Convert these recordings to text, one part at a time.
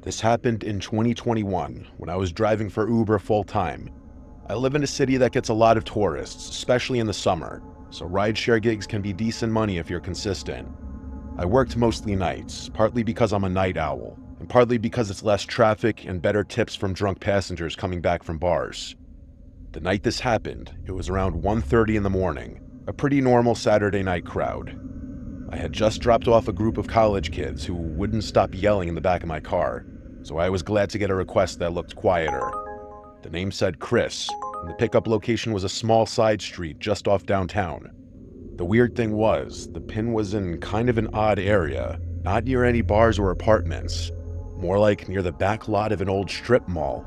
This happened in 2021 when I was driving for Uber full-time. I live in a city that gets a lot of tourists, especially in the summer, so rideshare gigs can be decent money if you're consistent. I worked mostly nights, partly because I'm a night owl, and partly because it's less traffic and better tips from drunk passengers coming back from bars. The night this happened, it was around 1:30 in the morning, a pretty normal Saturday night crowd. I had just dropped off a group of college kids who wouldn't stop yelling in the back of my car, so I was glad to get a request that looked quieter. The name said Chris, and the pickup location was a small side street just off downtown. The weird thing was, the pin was in kind of an odd area, not near any bars or apartments, more like near the back lot of an old strip mall.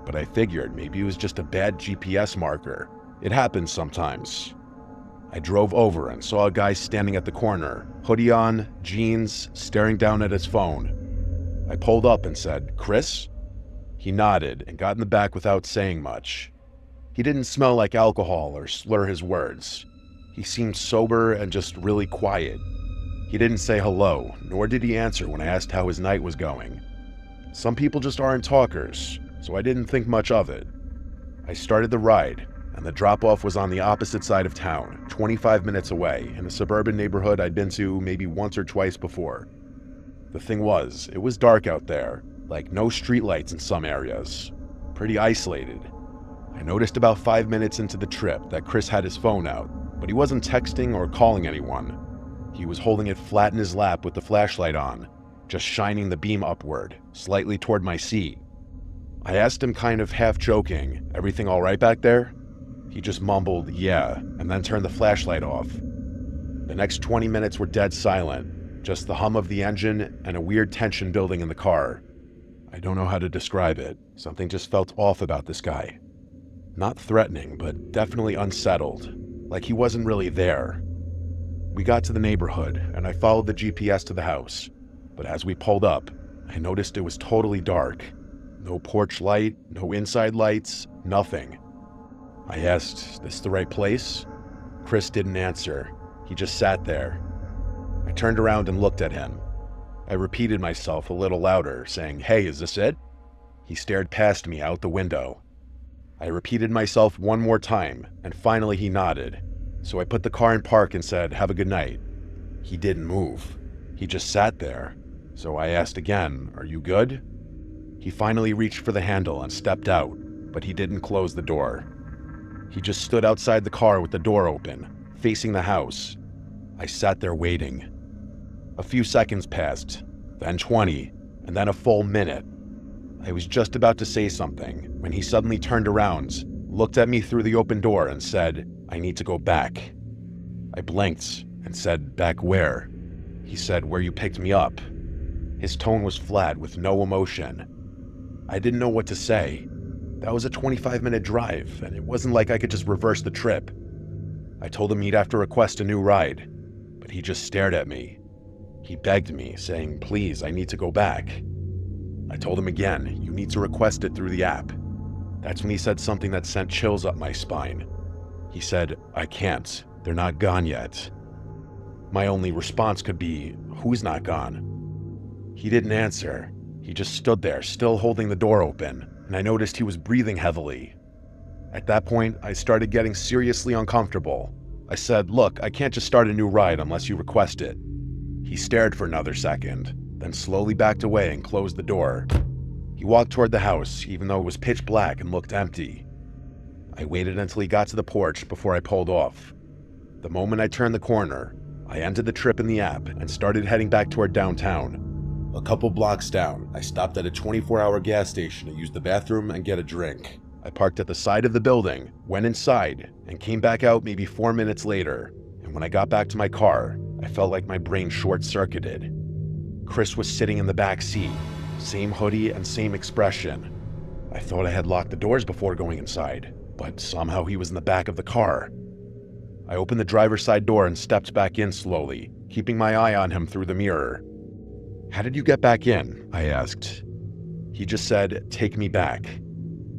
But I figured maybe it was just a bad GPS marker. It happens sometimes. I drove over and saw a guy standing at the corner, hoodie on, jeans, staring down at his phone. I pulled up and said, "Chris?" He nodded and got in the back without saying much. He didn't smell like alcohol or slur his words. He seemed sober and just really quiet. He didn't say hello, nor did he answer when I asked how his night was going. Some people just aren't talkers, so I didn't think much of it. I started the ride, and the drop-off was on the opposite side of town, 25 minutes away, in a suburban neighborhood I'd been to maybe once or twice before. The thing was, it was dark out there, like no streetlights in some areas. Pretty isolated. I noticed about 5 minutes into the trip that Chris had his phone out, but he wasn't texting or calling anyone. He was holding it flat in his lap with the flashlight on, just shining the beam upward, slightly toward my seat. I asked him kind of half joking, "Everything all right back there?" He just mumbled, "Yeah," and then turned the flashlight off. The next 20 minutes were dead silent, just the hum of the engine and a weird tension building in the car. I don't know how to describe it. Something just felt off about this guy. Not threatening, but definitely unsettled, like he wasn't really there. We got to the neighborhood, and I followed the GPS to the house. But as we pulled up, I noticed it was totally dark. No porch light, no inside lights, nothing. I asked, "Is this the right place?" Chris didn't answer. He just sat there. I turned around and looked at him. I repeated myself a little louder, saying, "Hey, is this it?" He stared past me out the window. I repeated myself one more time, and finally he nodded. So I put the car in park and said, "Have a good night." He didn't move. He just sat there. So I asked again, "Are you good?" He finally reached for the handle and stepped out, but he didn't close the door. He just stood outside the car with the door open, facing the house. I sat there waiting. A few seconds passed, then 20, and then a full minute. I was just about to say something when he suddenly turned around, looked at me through the open door and said, "I need to go back." I blinked and said, "Back where?" He said, "Where you picked me up." His tone was flat with no emotion. I didn't know what to say. That was a 25-minute drive, and it wasn't like I could just reverse the trip. I told him he'd have to request a new ride, but he just stared at me. He begged me, saying, "Please, I need to go back." I told him again, "You need to request it through the app." That's when he said something that sent chills up my spine. He said, "I can't. They're not gone yet." My only response could be, "Who's not gone?" He didn't answer. He just stood there, still holding the door open, and I noticed he was breathing heavily. At that point, I started getting seriously uncomfortable. I said, "Look, I can't just start a new ride unless you request it." He stared for another second, then slowly backed away and closed the door. He walked toward the house, even though it was pitch black and looked empty. I waited until he got to the porch before I pulled off. The moment I turned the corner, I ended the trip in the app and started heading back toward downtown. A couple blocks down, I stopped at a 24-hour gas station to use the bathroom and get a drink. I parked at the side of the building, went inside, and came back out maybe 4 minutes later. And when I got back to my car, I felt like my brain short-circuited. Chris was sitting in the back seat, same hoodie and same expression. I thought I had locked the doors before going inside, but somehow he was in the back of the car. I opened the driver's side door and stepped back in slowly, keeping my eye on him through the mirror. "How did you get back in?" I asked. He just said, "Take me back."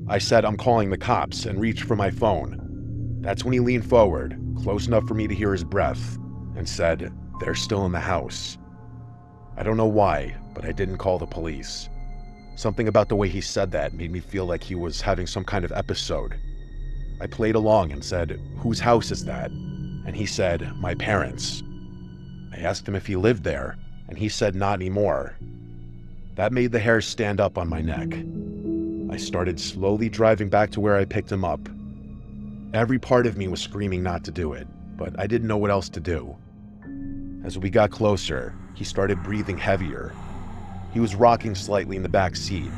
I said, "I'm calling the cops," and reached for my phone. That's when he leaned forward, close enough for me to hear his breath, and said, "They're still in the house." I don't know why, but I didn't call the police. Something about the way he said that made me feel like he was having some kind of episode. I played along and said, "Whose house is that?" And he said, "My parents." I asked him if he lived there, and he said not anymore. That made the hairs stand up on my neck. I started slowly driving back to where I picked him up. Every part of me was screaming not to do it, but I didn't know what else to do. As we got closer, he started breathing heavier. He was rocking slightly in the back seat.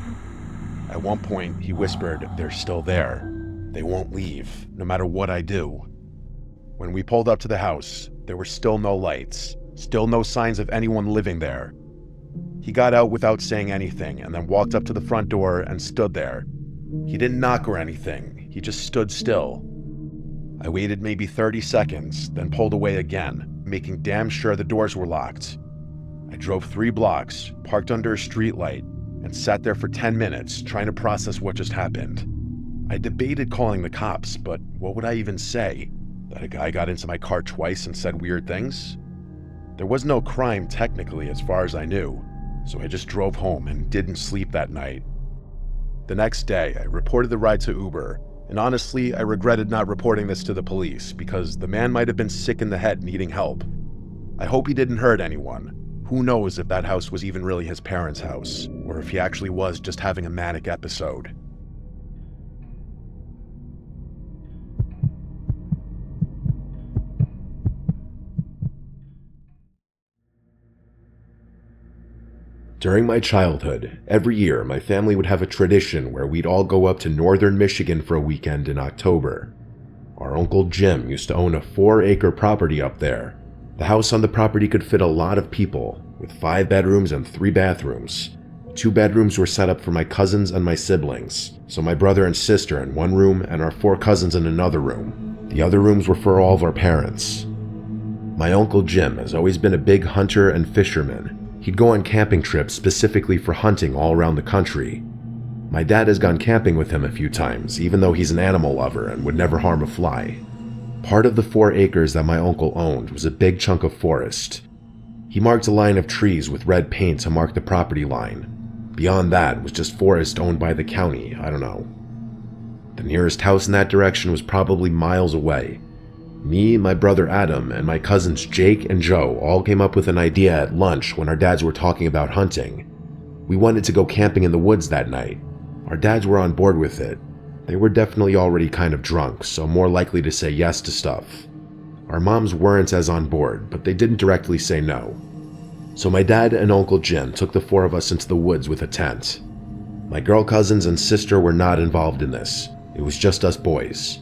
At one point, he whispered, "They're still there. They won't leave, no matter what I do." When we pulled up to the house, there were still no lights, still no signs of anyone living there. He got out without saying anything and then walked up to the front door and stood there. He didn't knock or anything, he just stood still. I waited maybe 30 seconds, then pulled away again, making damn sure the doors were locked. I drove 3 blocks, parked under a streetlight, and sat there for 10 minutes trying to process what just happened. I debated calling the cops, but what would I even say? That a guy got into my car twice and said weird things? There was no crime technically as far as I knew, so I just drove home and didn't sleep that night. The next day, I reported the ride to Uber, and honestly, I regretted not reporting this to the police because the man might have been sick in the head needing help. I hope he didn't hurt anyone. Who knows if that house was even really his parents' house, or if he actually was just having a manic episode. During my childhood, every year my family would have a tradition where we'd all go up to northern Michigan for a weekend in October. Our Uncle Jim used to own a 4-acre property up there. The house on the property could fit a lot of people, with 5 bedrooms and 3 bathrooms. 2 bedrooms were set up for my cousins and my siblings, so my brother and sister in one room and our 4 cousins in another room. The other rooms were for all of our parents. My Uncle Jim has always been a big hunter and fisherman. He'd go on camping trips specifically for hunting all around the country. My dad has gone camping with him a few times, even though he's an animal lover and would never harm a fly. Part of the 4 acres that my uncle owned was a big chunk of forest. He marked a line of trees with red paint to mark the property line. Beyond that was just forest owned by the county, I don't know. The nearest house in that direction was probably miles away. Me, my brother Adam, and my cousins Jake and Joe all came up with an idea at lunch when our dads were talking about hunting. We wanted to go camping in the woods that night. Our dads were on board with it. They were definitely already kind of drunk, so more likely to say yes to stuff. Our moms weren't as on board, but they didn't directly say no. So my dad and Uncle Jim took the 4 of us into the woods with a tent. My girl cousins and sister were not involved in this. It was just us boys.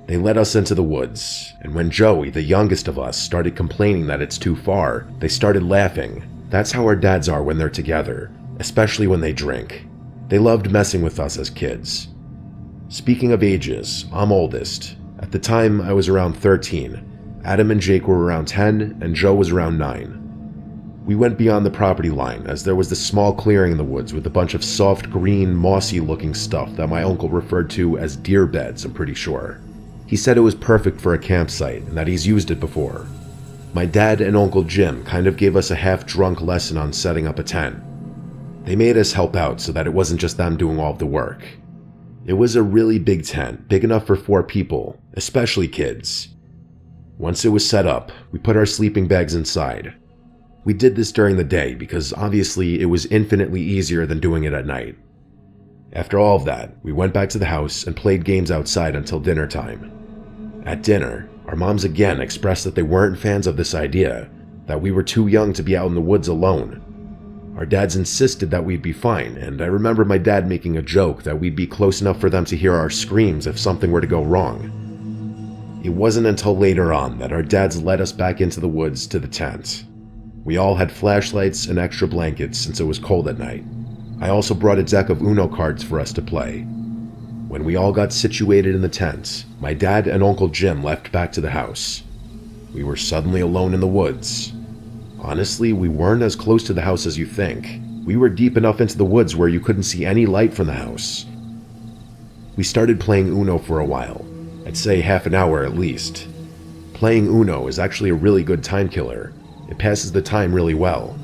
They led us into the woods, and when Joey, the youngest of us, started complaining that it's too far, they started laughing. That's how our dads are when they're together, especially when they drink. They loved messing with us as kids. Speaking of ages, I'm oldest. At the time, I was around 13. Adam and Jake were around 10, and Joe was around 9. We went beyond the property line as there was this small clearing in the woods with a bunch of soft green, mossy-looking stuff that my uncle referred to as deer beds, I'm pretty sure. He said it was perfect for a campsite and that he's used it before. My dad and Uncle Jim kind of gave us a half-drunk lesson on setting up a tent. They made us help out so that it wasn't just them doing all of the work. It was a really big tent, big enough for 4 people, especially kids. Once it was set up, we put our sleeping bags inside. We did this during the day because obviously it was infinitely easier than doing it at night. After all of that, we went back to the house and played games outside until dinner time. At dinner, our moms again expressed that they weren't fans of this idea, that we were too young to be out in the woods alone. Our dads insisted that we'd be fine, and I remember my dad making a joke that we'd be close enough for them to hear our screams if something were to go wrong. It wasn't until later on that our dads led us back into the woods to the tent. We all had flashlights and extra blankets since it was cold at night. I also brought a deck of Uno cards for us to play. When we all got situated in the tent, my dad and Uncle Jim left back to the house. We were suddenly alone in the woods. Honestly, we weren't as close to the house as you think. We were deep enough into the woods where you couldn't see any light from the house. We started playing Uno for a while. I'd say half an hour at least. Playing Uno is actually a really good time killer. It passes the time really well.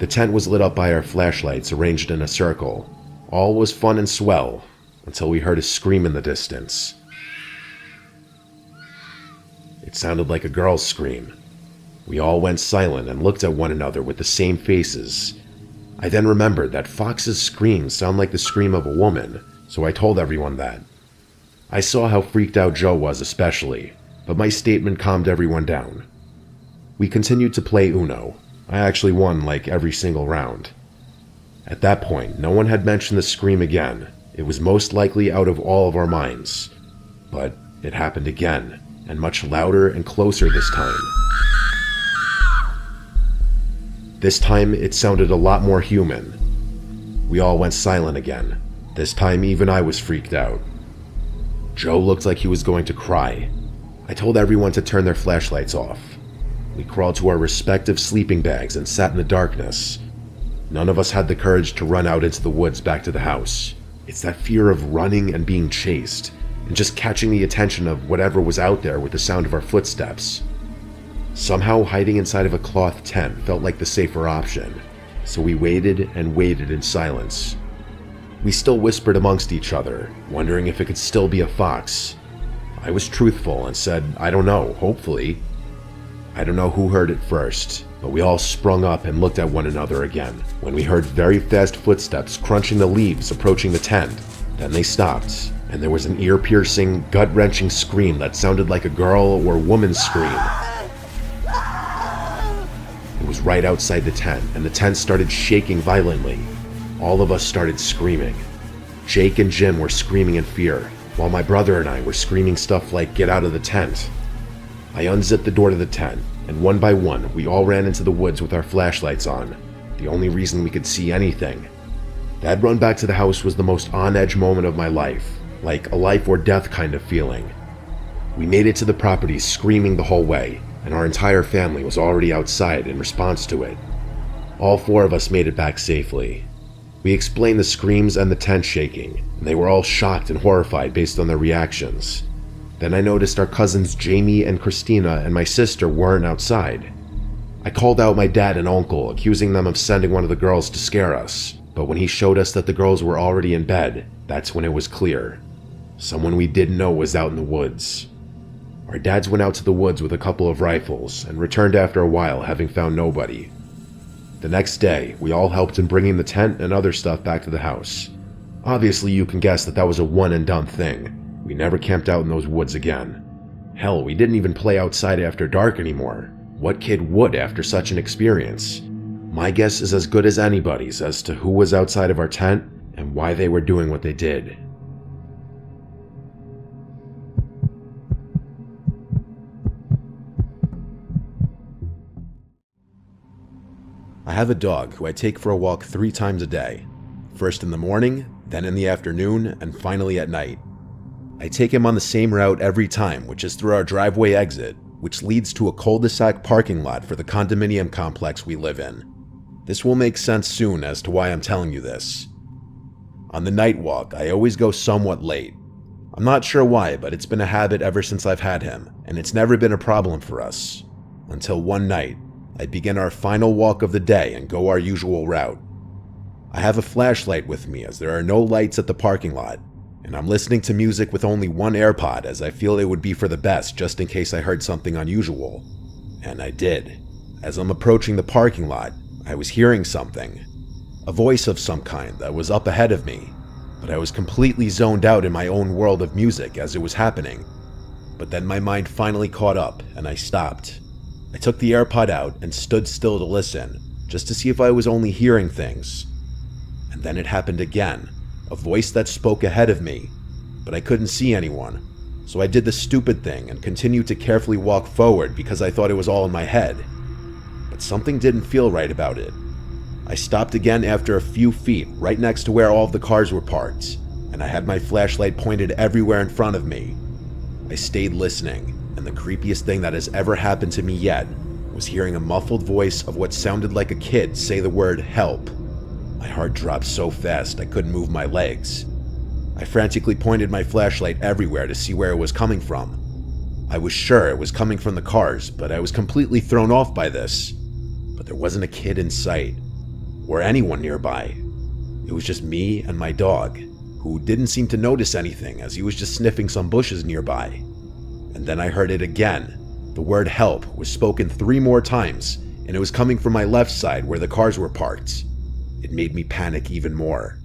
The tent was lit up by our flashlights arranged in a circle. All was fun and swell, until we heard a scream in the distance. It sounded like a girl's scream. We all went silent and looked at one another with the same faces. I then remembered that Fox's screams sound like the scream of a woman, so I told everyone that. I saw how freaked out Joe was especially, but my statement calmed everyone down. We continued to play Uno. I actually won like every single round. At that point, no one had mentioned the scream again. It was most likely out of all of our minds. But it happened again, and much louder and closer this time. This time, it sounded a lot more human. We all went silent again. This time, even I was freaked out. Joe looked like he was going to cry. I told everyone to turn their flashlights off. We crawled to our respective sleeping bags and sat in the darkness. None of us had the courage to run out into the woods back to the house. It's that fear of running and being chased, and just catching the attention of whatever was out there with the sound of our footsteps. Somehow hiding inside of a cloth tent felt like the safer option, so we waited and waited in silence. We still whispered amongst each other, wondering if it could still be a fox. I was truthful and said, I don't know, hopefully. I don't know who heard it first, but we all sprung up and looked at one another again when we heard very fast footsteps crunching the leaves approaching the tent. Then they stopped, and there was an ear-piercing, gut-wrenching scream that sounded like a girl or woman's scream. It was right outside the tent, and the tent started shaking violently. All of us started screaming. Jake and Jim were screaming in fear, while my brother and I were screaming stuff like, "Get out of the tent." I unzipped the door to the tent, and one by one, we all ran into the woods with our flashlights on, the only reason we could see anything. That run back to the house was the most on-edge moment of my life, like a life or death kind of feeling. We made it to the property screaming the whole way, and our entire family was already outside in response to it. All four of us made it back safely. We explained the screams and the tent shaking, and they were all shocked and horrified based on their reactions. Then I noticed our cousins Jamie and Christina and my sister weren't outside. I called out my dad and uncle, accusing them of sending one of the girls to scare us, but when he showed us that the girls were already in bed, that's when it was clear. Someone we didn't know was out in the woods. Our dads went out to the woods with a couple of rifles and returned after a while, having found nobody. The next day, we all helped in bringing the tent and other stuff back to the house. Obviously, you can guess that was a one-and-done thing. We never camped out in those woods again. Hell, we didn't even play outside after dark anymore. What kid would after such an experience? My guess is as good as anybody's as to who was outside of our tent and why they were doing what they did. I have a dog who I take for a walk 3 times a day. First in the morning, then in the afternoon, and finally at night. I take him on the same route every time, which is through our driveway exit, which leads to a cul-de-sac parking lot for the condominium complex we live in. This will make sense soon as to why I'm telling you this. On the night walk, I always go somewhat late. I'm not sure why, but it's been a habit ever since I've had him, and it's never been a problem for us. Until one night, I begin our final walk of the day and go our usual route. I have a flashlight with me as there are no lights at the parking lot, and I'm listening to music with only one AirPod as I feel it would be for the best just in case I heard something unusual. And I did. As I'm approaching the parking lot, I was hearing something. A voice of some kind that was up ahead of me, but I was completely zoned out in my own world of music as it was happening. But then my mind finally caught up and I stopped. I took the AirPod out and stood still to listen, just to see if I was only hearing things. And then it happened again. A voice that spoke ahead of me, but I couldn't see anyone, so I did the stupid thing and continued to carefully walk forward because I thought it was all in my head. But something didn't feel right about it. I stopped again after a few feet right next to where all of the cars were parked, and I had my flashlight pointed everywhere in front of me. I stayed listening, and the creepiest thing that has ever happened to me yet was hearing a muffled voice of what sounded like a kid say the word "help." My heart dropped so fast I couldn't move my legs. I frantically pointed my flashlight everywhere to see where it was coming from. I was sure it was coming from the cars, but I was completely thrown off by this. But there wasn't a kid in sight. or anyone nearby. It was just me and my dog, who didn't seem to notice anything as he was just sniffing some bushes nearby. And then I heard it again. The word help was spoken 3 more times, and it was coming from my left side where the cars were parked. It made me panic even more.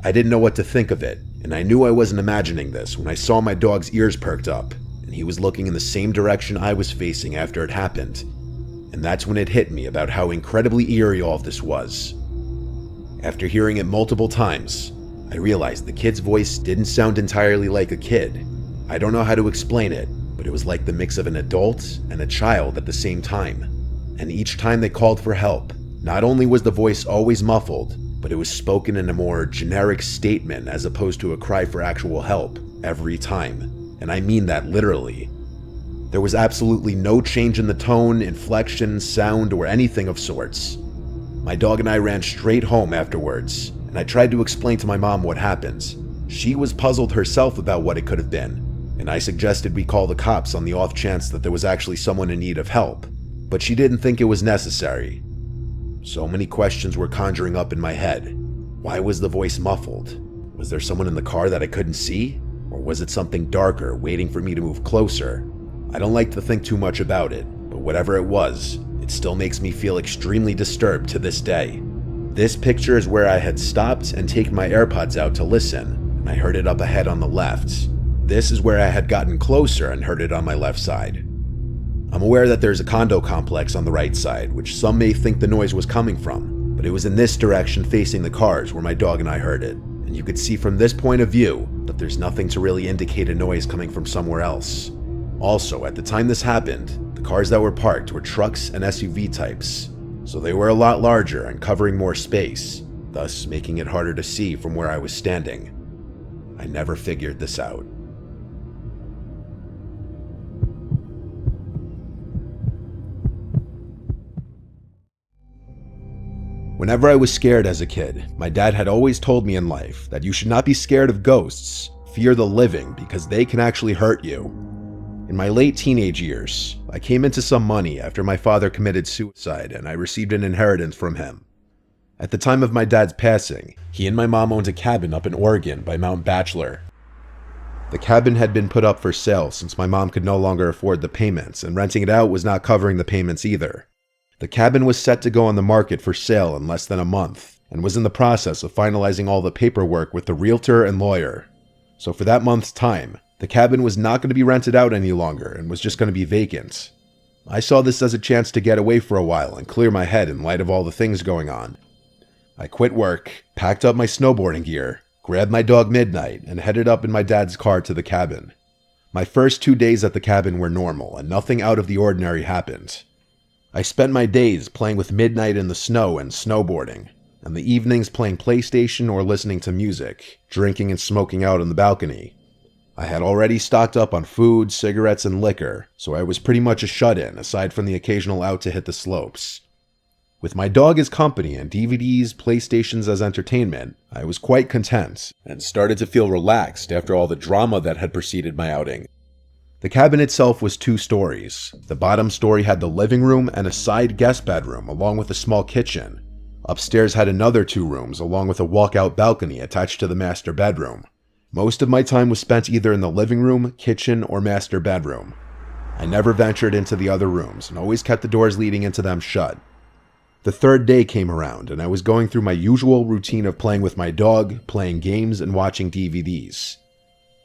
I didn't know what to think of it, and I knew I wasn't imagining this when I saw my dog's ears perked up, and he was looking in the same direction I was facing after it happened. And that's when it hit me about how incredibly eerie all of this was. After hearing it multiple times, I realized the kid's voice didn't sound entirely like a kid. I don't know how to explain it, but it was like the mix of an adult and a child at the same time. And each time they called for help, not only was the voice always muffled, but it was spoken in a more generic statement as opposed to a cry for actual help every time. And I mean that literally. There was absolutely no change in the tone, inflection, sound, or anything of sorts. My dog and I ran straight home afterwards, and I tried to explain to my mom what happened. She was puzzled herself about what it could have been, and I suggested we call the cops on the off chance that there was actually someone in need of help, but she didn't think it was necessary. So many questions were conjuring up in my head. Why was the voice muffled? Was there someone in the car that I couldn't see? Or was it something darker waiting for me to move closer? I don't like to think too much about it, but whatever it was, it still makes me feel extremely disturbed to this day. This picture is where I had stopped and taken my AirPods out to listen, and I heard it up ahead on the left. This is where I had gotten closer and heard it on my left side. I'm aware that there's a condo complex on the right side, which some may think the noise was coming from, but it was in this direction facing the cars where my dog and I heard it, and you could see from this point of view that there's nothing to really indicate a noise coming from somewhere else. Also, at the time this happened, the cars that were parked were trucks and SUV types, so they were a lot larger and covering more space, thus making it harder to see from where I was standing. I never figured this out. Whenever I was scared as a kid, my dad had always told me in life that you should not be scared of ghosts, fear the living because they can actually hurt you. In my late teenage years, I came into some money after my father committed suicide and I received an inheritance from him. At the time of my dad's passing, he and my mom owned a cabin up in Oregon by Mount Bachelor. The cabin had been put up for sale since my mom could no longer afford the payments, and renting it out was not covering the payments either. The cabin was set to go on the market for sale in less than a month, and was in the process of finalizing all the paperwork with the realtor and lawyer. So for that month's time, the cabin was not going to be rented out any longer and was just going to be vacant. I saw this as a chance to get away for a while and clear my head in light of all the things going on. I quit work, packed up my snowboarding gear, grabbed my dog Midnight, and headed up in my dad's car to the cabin. My first 2 days at the cabin were normal and nothing out of the ordinary happened. I spent my days playing with Midnight in the snow and snowboarding, and the evenings playing PlayStation or listening to music, drinking and smoking out on the balcony. I had already stocked up on food, cigarettes, and liquor, so I was pretty much a shut-in aside from the occasional out to hit the slopes. With my dog as company and DVDs, PlayStations as entertainment, I was quite content and started to feel relaxed after all the drama that had preceded my outing. The cabin itself was 2 stories. The bottom story had the living room and a side guest bedroom along with a small kitchen. Upstairs had another 2 rooms along with a walkout balcony attached to the master bedroom. Most of my time was spent either in the living room, kitchen, or master bedroom. I never ventured into the other rooms and always kept the doors leading into them shut. The 3rd day came around and I was going through my usual routine of playing with my dog, playing games, and watching DVDs.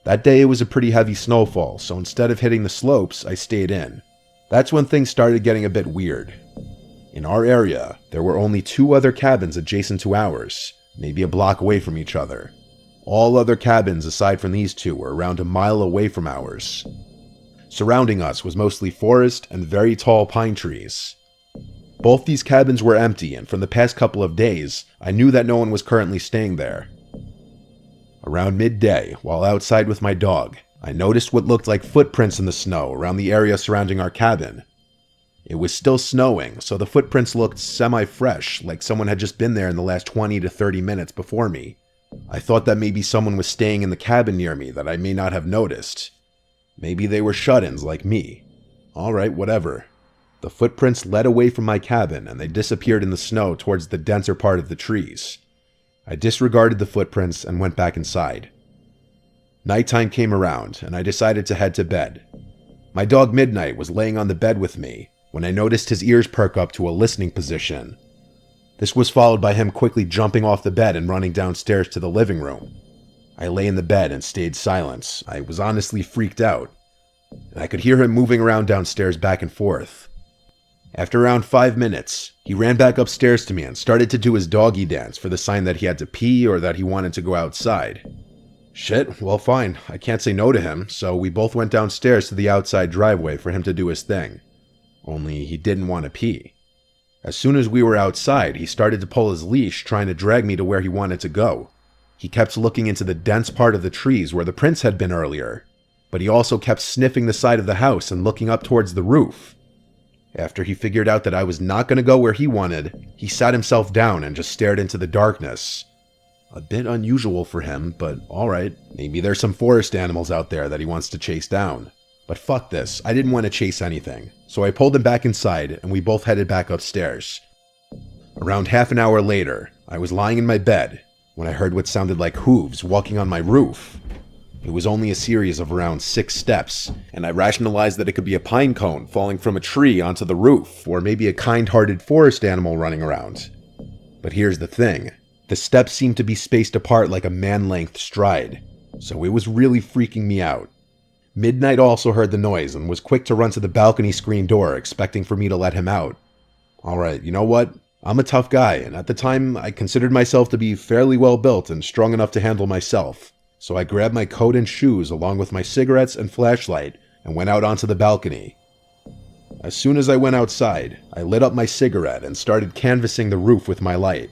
That day it was a pretty heavy snowfall, so instead of hitting the slopes, I stayed in. That's when things started getting a bit weird. In our area, there were only 2 other cabins adjacent to ours, maybe a block away from each other. All other cabins aside from these 2 were around a mile away from ours. Surrounding us was mostly forest and very tall pine trees. Both these cabins were empty, and from the past couple of days, I knew that no one was currently staying there. Around midday, while outside with my dog, I noticed what looked like footprints in the snow around the area surrounding our cabin. It was still snowing, so the footprints looked semi-fresh, like someone had just been there in the last 20 to 30 minutes before me. I thought that maybe someone was staying in the cabin near me that I may not have noticed. Maybe they were shut-ins like me. Alright, whatever. The footprints led away from my cabin and they disappeared in the snow towards the denser part of the trees. I disregarded the footprints and went back inside. Nighttime came around and I decided to head to bed. My dog Midnight was laying on the bed with me when I noticed his ears perk up to a listening position. This was followed by him quickly jumping off the bed and running downstairs to the living room. I lay in the bed and stayed silent. I was honestly freaked out, and I could hear him moving around downstairs back and forth. After around 5 minutes, he ran back upstairs to me and started to do his doggy dance for the sign that he had to pee or that he wanted to go outside. Shit, well fine, I can't say no to him, so we both went downstairs to the outside driveway for him to do his thing. Only he didn't want to pee. As soon as we were outside, he started to pull his leash, trying to drag me to where he wanted to go. He kept looking into the dense part of the trees where the prints had been earlier, but he also kept sniffing the side of the house and looking up towards the roof. After he figured out that I was not going to go where he wanted, he sat himself down and just stared into the darkness. A bit unusual for him, but alright, maybe there's some forest animals out there that he wants to chase down. But fuck this, I didn't want to chase anything, so I pulled him back inside and we both headed back upstairs. Around half an hour later, I was lying in my bed when I heard what sounded like hooves walking on my roof. It was only a series of around 6 steps, and I rationalized that it could be a pine cone falling from a tree onto the roof, or maybe a kind-hearted forest animal running around. But here's the thing, the steps seemed to be spaced apart like a man-length stride, so it was really freaking me out. Midnight also heard the noise and was quick to run to the balcony screen door, expecting for me to let him out. Alright, you know what? I'm a tough guy, and at the time, I considered myself to be fairly well built and strong enough to handle myself. So I grabbed my coat and shoes along with my cigarettes and flashlight and went out onto the balcony. As soon as I went outside, I lit up my cigarette and started canvassing the roof with my light.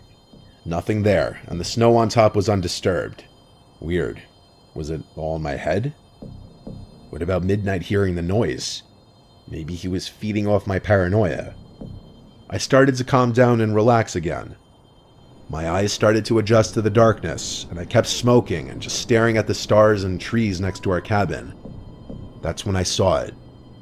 Nothing there, and the snow on top was undisturbed. Weird. Was it all in my head? What about Midnight hearing the noise? Maybe he was feeding off my paranoia. I started to calm down and relax again. My eyes started to adjust to the darkness, and I kept smoking and just staring at the stars and trees next to our cabin. That's when I saw it.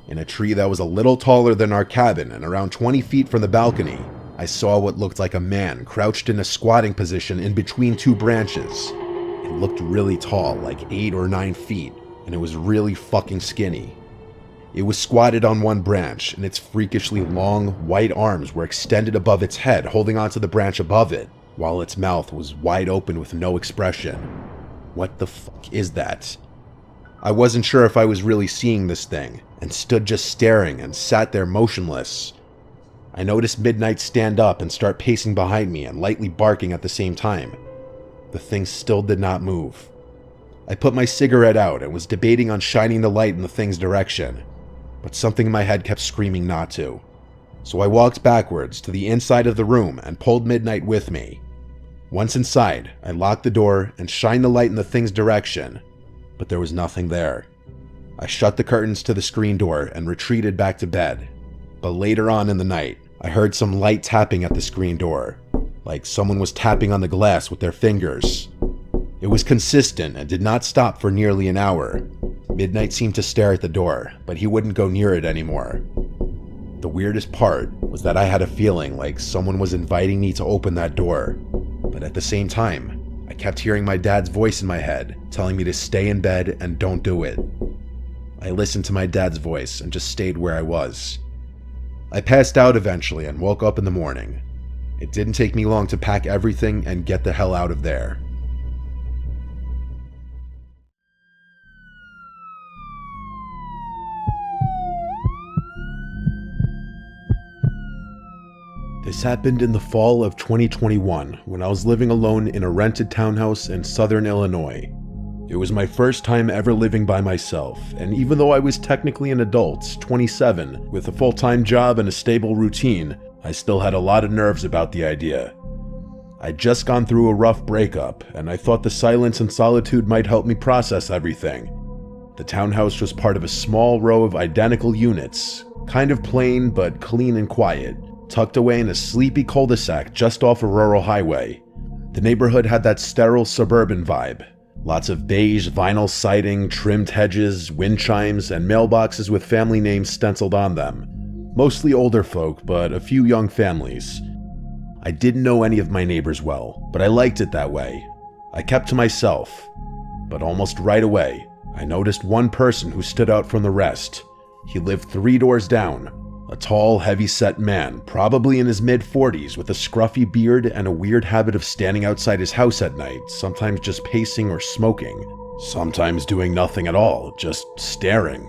In a tree that was a little taller than our cabin and around 20 feet from the balcony, I saw what looked like a man crouched in a squatting position in between 2 branches. It looked really tall, like 8 or 9 feet, and it was really fucking skinny. It was squatted on one branch, and its freakishly long, white arms were extended above its head, holding onto the branch above it, while its mouth was wide open with no expression. What the fuck is that? I wasn't sure if I was really seeing this thing, and stood just staring and sat there motionless. I noticed Midnight stand up and start pacing behind me and lightly barking at the same time. The thing still did not move. I put my cigarette out and was debating on shining the light in the thing's direction, but something in my head kept screaming not to. So I walked backwards to the inside of the room and pulled Midnight with me. Once inside, I locked the door and shined the light in the thing's direction, but there was nothing there. I shut the curtains to the screen door and retreated back to bed. But later on in the night, I heard some light tapping at the screen door, like someone was tapping on the glass with their fingers. It was consistent and did not stop for nearly an hour. Midnight seemed to stare at the door, but he wouldn't go near it anymore. The weirdest part was that I had a feeling like someone was inviting me to open that door, but at the same time, I kept hearing my dad's voice in my head, telling me to stay in bed and don't do it. I listened to my dad's voice and just stayed where I was. I passed out eventually and woke up in the morning. It didn't take me long to pack everything and get the hell out of there. This happened in the fall of 2021 when I was living alone in a rented townhouse in southern Illinois. It was my first time ever living by myself, and even though I was technically an adult, 27, with a full-time job and a stable routine, I still had a lot of nerves about the idea. I'd just gone through a rough breakup, and I thought the silence and solitude might help me process everything. The townhouse was part of a small row of identical units, kind of plain but clean and quiet, tucked away in a sleepy cul-de-sac just off a rural highway. The neighborhood had that sterile suburban vibe. Lots of beige vinyl siding, trimmed hedges, wind chimes, and mailboxes with family names stenciled on them. Mostly older folk, but a few young families. I didn't know any of my neighbors well, but I liked it that way. I kept to myself. But almost right away, I noticed one person who stood out from the rest. He lived 3 doors down. A tall, heavy-set man, probably in his mid-40s, with a scruffy beard and a weird habit of standing outside his house at night, sometimes just pacing or smoking, sometimes doing nothing at all, just staring.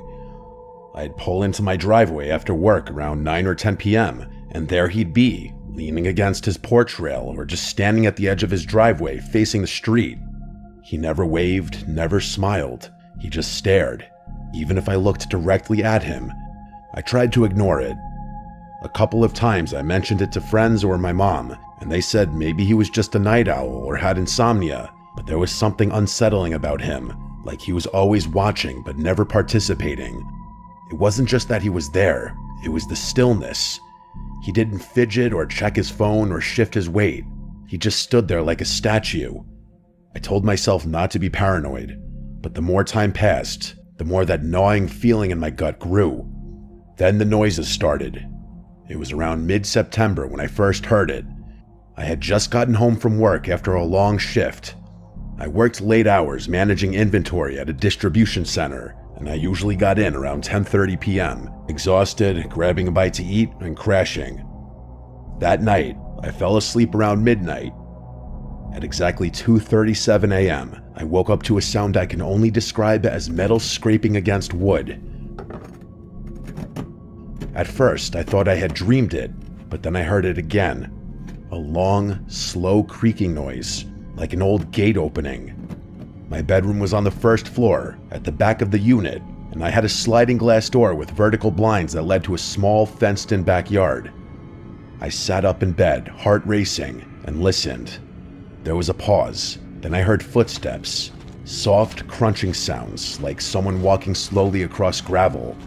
I'd pull into my driveway after work around 9 or 10 p.m., and there he'd be, leaning against his porch rail or just standing at the edge of his driveway facing the street. He never waved, never smiled. He just stared. Even if I looked directly at him, I tried to ignore it. A couple of times I mentioned it to friends or my mom, and they said maybe he was just a night owl or had insomnia, but there was something unsettling about him, like he was always watching but never participating. It wasn't just that he was there, it was the stillness. He didn't fidget or check his phone or shift his weight. He just stood there like a statue. I told myself not to be paranoid, but the more time passed, the more that gnawing feeling in my gut grew. Then the noises started. It was around mid-September when I first heard it. I had just gotten home from work after a long shift. I worked late hours managing inventory at a distribution center, and I usually got in around 10:30 p.m., exhausted, grabbing a bite to eat, and crashing. That night, I fell asleep around midnight. At exactly 2:37 a.m., I woke up to a sound I can only describe as metal scraping against wood. At first, I thought I had dreamed it, but then I heard it again. A long, slow creaking noise, like an old gate opening. My bedroom was on the first floor, at the back of the unit, and I had a sliding glass door with vertical blinds that led to a small fenced-in backyard. I sat up in bed, heart racing, and listened. There was a pause, then I heard footsteps, soft crunching sounds like someone walking slowly across gravel.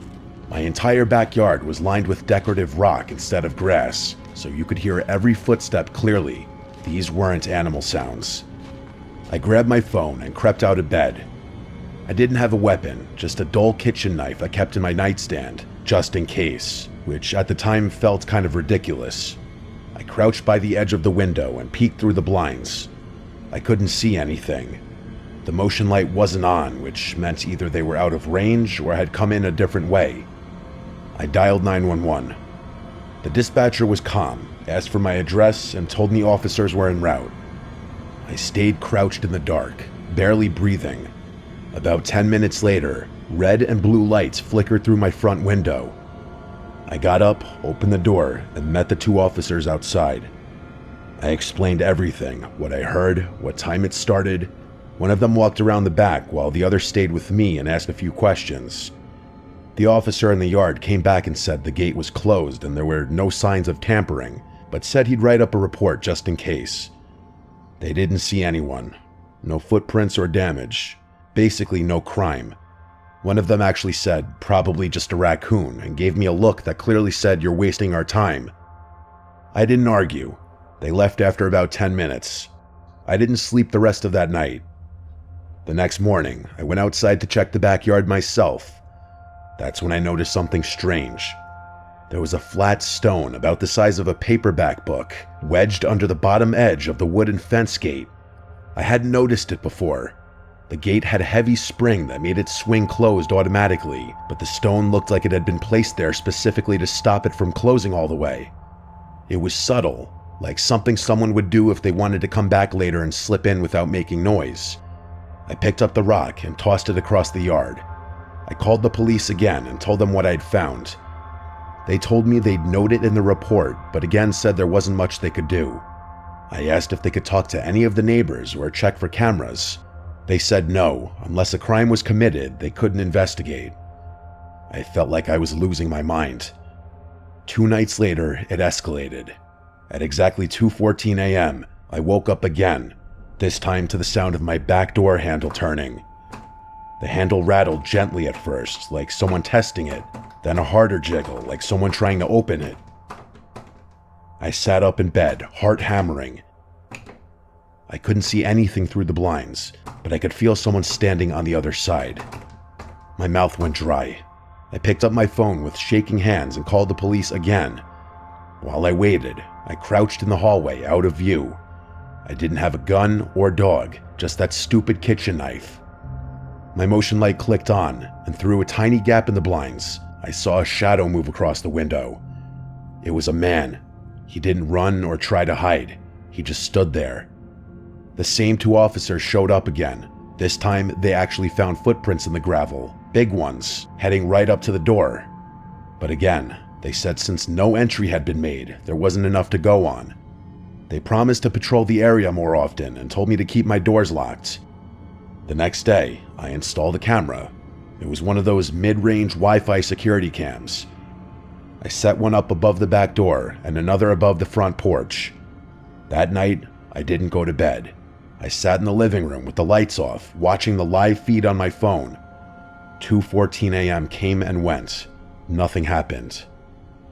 My entire backyard was lined with decorative rock instead of grass, so you could hear every footstep clearly. These weren't animal sounds. I grabbed my phone and crept out of bed. I didn't have a weapon, just a dull kitchen knife I kept in my nightstand, just in case, which at the time felt kind of ridiculous. I crouched by the edge of the window and peeked through the blinds. I couldn't see anything. The motion light wasn't on, which meant either they were out of range or had come in a different way. I dialed 911. The dispatcher was calm, asked for my address, and told me officers were en route. I stayed crouched in the dark, barely breathing. About 10 minutes later, red and blue lights flickered through my front window. I got up, opened the door, and met the 2 officers outside. I explained everything, what I heard, what time it started. One of them walked around the back while the other stayed with me and asked a few questions. The officer in the yard came back and said the gate was closed and there were no signs of tampering, but said he'd write up a report just in case. They didn't see anyone. No footprints or damage. Basically no crime. One of them actually said, probably just a raccoon, and gave me a look that clearly said, "You're wasting our time." I didn't argue. They left after about 10 minutes. I didn't sleep the rest of that night. The next morning, I went outside to check the backyard myself. That's when I noticed something strange. There was a flat stone about the size of a paperback book, wedged under the bottom edge of the wooden fence gate. I hadn't noticed it before. The gate had a heavy spring that made it swing closed automatically, but the stone looked like it had been placed there specifically to stop it from closing all the way. It was subtle, like something someone would do if they wanted to come back later and slip in without making noise. I picked up the rock and tossed it across the yard. I called the police again and told them what I'd found. They told me they'd note it in the report, but again said there wasn't much they could do. I asked if they could talk to any of the neighbors or check for cameras. They said no, unless a crime was committed, they couldn't investigate. I felt like I was losing my mind. 2 nights later, it escalated. At exactly 2:14 a.m., I woke up again, this time to the sound of my back door handle turning. The handle rattled gently at first, like someone testing it, then a harder jiggle, like someone trying to open it. I sat up in bed, heart hammering. I couldn't see anything through the blinds, but I could feel someone standing on the other side. My mouth went dry. I picked up my phone with shaking hands and called the police again. While I waited, I crouched in the hallway out of view. I didn't have a gun or dog, just that stupid kitchen knife. My motion light clicked on, and through a tiny gap in the blinds, I saw a shadow move across the window. It was a man. He didn't run or try to hide. He just stood there. The same 2 officers showed up again. This time, they actually found footprints in the gravel, big ones, heading right up to the door. But again, they said since no entry had been made, there wasn't enough to go on. They promised to patrol the area more often and told me to keep my doors locked. The next day, I installed a camera. It was one of those mid-range Wi-Fi security cams. I set one up above the back door and another above the front porch. That night, I didn't go to bed. I sat in the living room with the lights off, watching the live feed on my phone. 2:14 a.m. came and went. Nothing happened.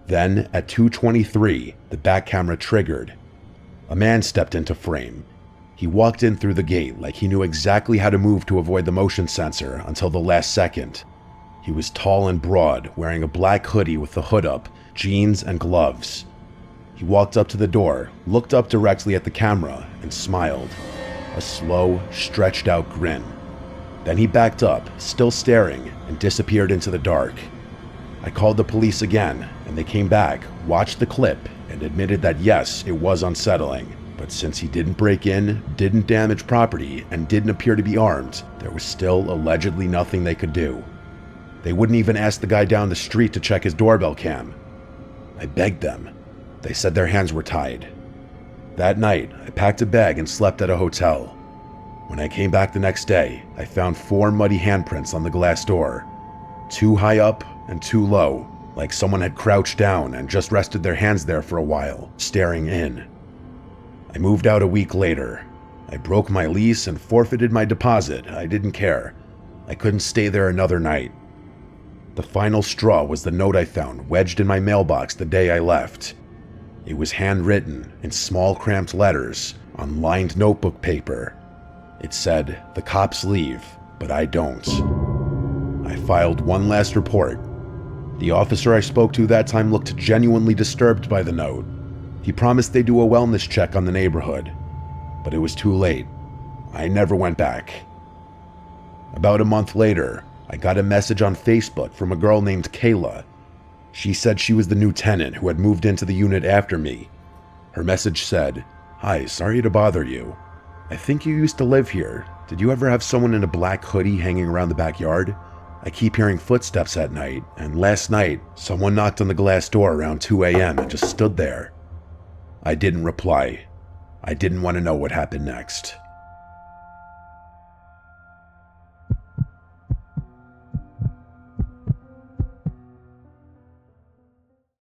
Then, at 2:23, the back camera triggered. A man stepped into frame. He walked in through the gate like he knew exactly how to move to avoid the motion sensor until the last second. He was tall and broad, wearing a black hoodie with the hood up, jeans, and gloves. He walked up to the door, looked up directly at the camera, and smiled. A slow, stretched out grin. Then he backed up, still staring, and disappeared into the dark. I called the police again, and they came back, watched the clip, and admitted that yes, it was unsettling. But since he didn't break in, didn't damage property, and didn't appear to be armed, there was still allegedly nothing they could do. They wouldn't even ask the guy down the street to check his doorbell cam. I begged them. They said their hands were tied. That night, I packed a bag and slept at a hotel. When I came back the next day, I found 4 muddy handprints on the glass door. 2 high up and 2 low, like someone had crouched down and just rested their hands there for a while, staring in. I moved out a week later. I broke my lease and forfeited my deposit. I didn't care. I couldn't stay there another night. The final straw was the note I found wedged in my mailbox the day I left. It was handwritten in small cramped letters on lined notebook paper. It said, "The cops leave, but I don't." I filed one last report. The officer I spoke to that time looked genuinely disturbed by the note. He promised they'd do a wellness check on the neighborhood, but it was too late. I never went back. About a month later, I got a message on Facebook from a girl named Kayla. She said she was the new tenant who had moved into the unit after me. Her message said, "Hi, sorry to bother you. I think you used to live here. Did you ever have someone in a black hoodie hanging around the backyard? I keep hearing footsteps at night, and last night, someone knocked on the glass door around 2 a.m. and just stood there." I didn't reply. I didn't want to know what happened next.